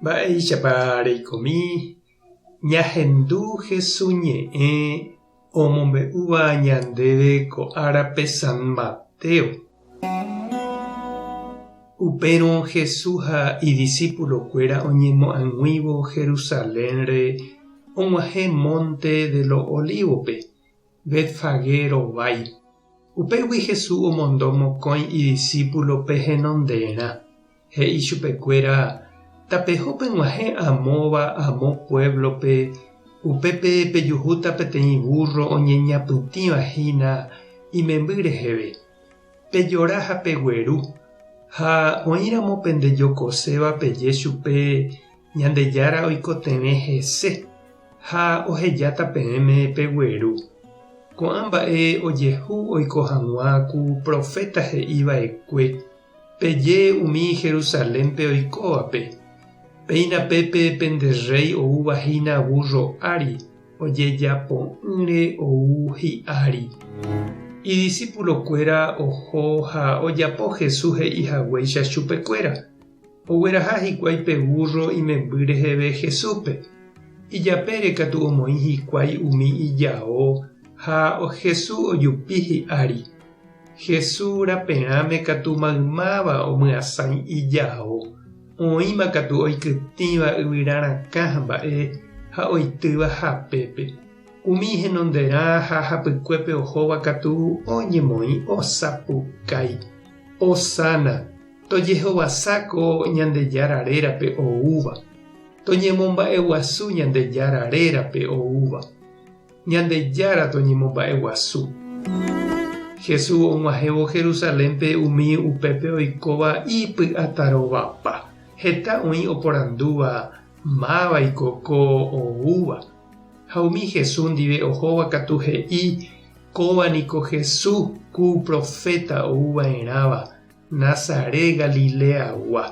Mba'éichapa reikomi ñahendu Jesús ñe'ẽ omombe'úva ñandéve ko árape San Mateo. Upérõ Jesús ha idiscípulokuéra oñemo'ãg̃uívo Jerusalénre og̃uahẽ Monte de los Olivospe, Betfagé rovái. Upégui Jesús omondo mokõi idiscípulope henonderã. He'i chupekuéra tapeho peg̃uahẽ amóva amo pueblope upépe pejuhúta peteĩ burro oñeñapytĩvahína imemby reheve, pejora ha pegueru. Ha oĩramo pendejokoséva peje chupe Ñandejára oikotevẽ hese ha ohejáta peẽme pegueru. Ko'ã mba'e ojehu oiko hag̃ua ku profeta he'iva'ekue peje umi Jerusalénpe oikóvape. Péinapépe penderey ouvahína burro ári ojejapo'ỹre ou hi'ári. Idiscípulokuéra oho ha ojapo Jesús he'ihaguéicha chupekuéra. Ogueraha hikuái pe burro imemby reheve Jesúspe. Ijapére katu omoĩ hikuái umi ijao ha Jesús ojupi hi'ári. Jesús raperãme katu maymáva omyasãi ijao. Oĩma katu oikytĩva yvyrarakã mba'e ha oitýva hapépe. Umi henonderã ha hapykuépe ohóva katu oñemoĩ osapukái. Osana, tojehovasáko Ñandejárarérape oúva. Toñemomba'eguasu Ñandejárarérape oúva. Ñandejára toñemomba'eguasu. Jesús og̃uahẽvo Jerusalénpe umi upépe oikóva ipy'atarovapa. Heta oĩ oporandúva máva'iko ko oúva. Ha umi Jesús ndive ohóva katu he'i kóvaniko Jesús ku profeta ouva'erãva Nazaré Galileagua.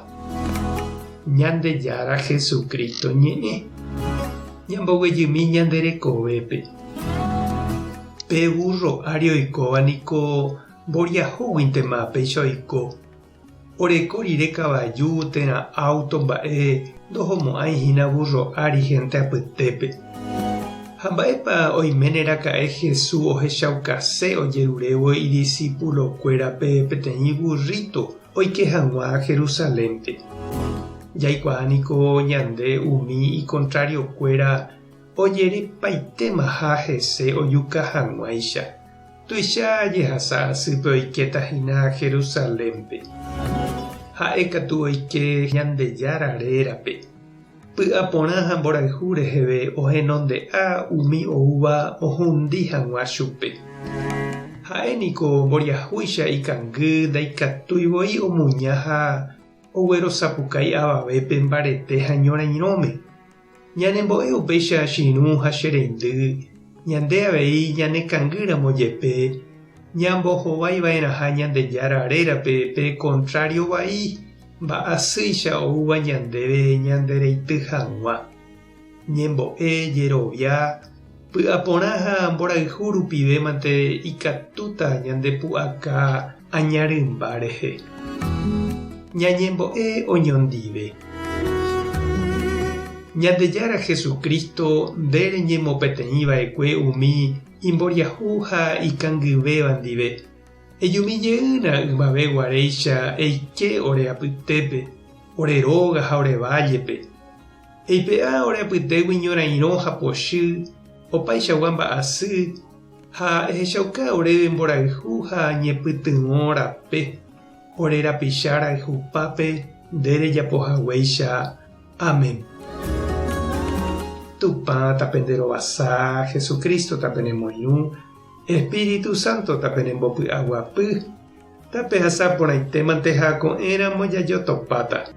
Ñandejára Jesucristo ñe'ẽ. Ñamboguejymi ñanderekovépe. Pe burro ári oikóvaniko mboriahúguintema péicha oiko. Oreko rire kavaju térã auto mba'e ndohomo'ãihína burro ári hénte apytépe. Ha mba'épa oiméneraka'e Jesús ohechaukase ojerurévo idiscípulokuérape peteĩ burrito oike hag̃ua Jerusalénpe. Jaikuaániko ñande umi icontrariokuéra ojerepaitéma ha hese ojuka hag̃uáicha. Tuicha jehasa asýpe oiketahína Jerusalénpe. Ha'e katu oike Ñandejararérape. Py'aporã ha mborayhu reheve ohenonde'a umi oúva ohundi hag̃ua chupe. Ha'éniko mboriahúicha ikangy ndaikatúivoi omuña ha oguerosapukái avavépe mbarete ha ñorairõme. Ñanembo'e upéicha chiru ha chereindy ñande avei ñanekangýramo jepe ñambohovaiva'erãha Ñandejárarérape pe contrario vai mba'asýicha oúva ñandéve ñandereity hag̃ua. Ñembo'e jerovia py'aporã ha mborayhu rupivémante ikatúta ñandepu'aka añarymba rehe. Ñañembo'e oñondive. Ñandejára Jesucristo ndére ñemopeteĩva'ekue umi imboriahu ha ikangyvéva ndive. Ejumijeýna ymaveguaréicha eike ore apytépe, ore róga ha ore vállepe. Eipe'a ore apytégui ñorairõ ha pochy, opaichagua mba'asy ha ehechauka oréve mborayhu ha ñepytyvõ rape. Ore rapicha rayhupápe ndére japohaguéicha. Amén. Tupã tapenderovasa, Jesucristo tapenemoirũ, Espíritu Santo tapenembopy'aguapy, tapehasa porãitémante ha ko'ẽramo jajotopáta.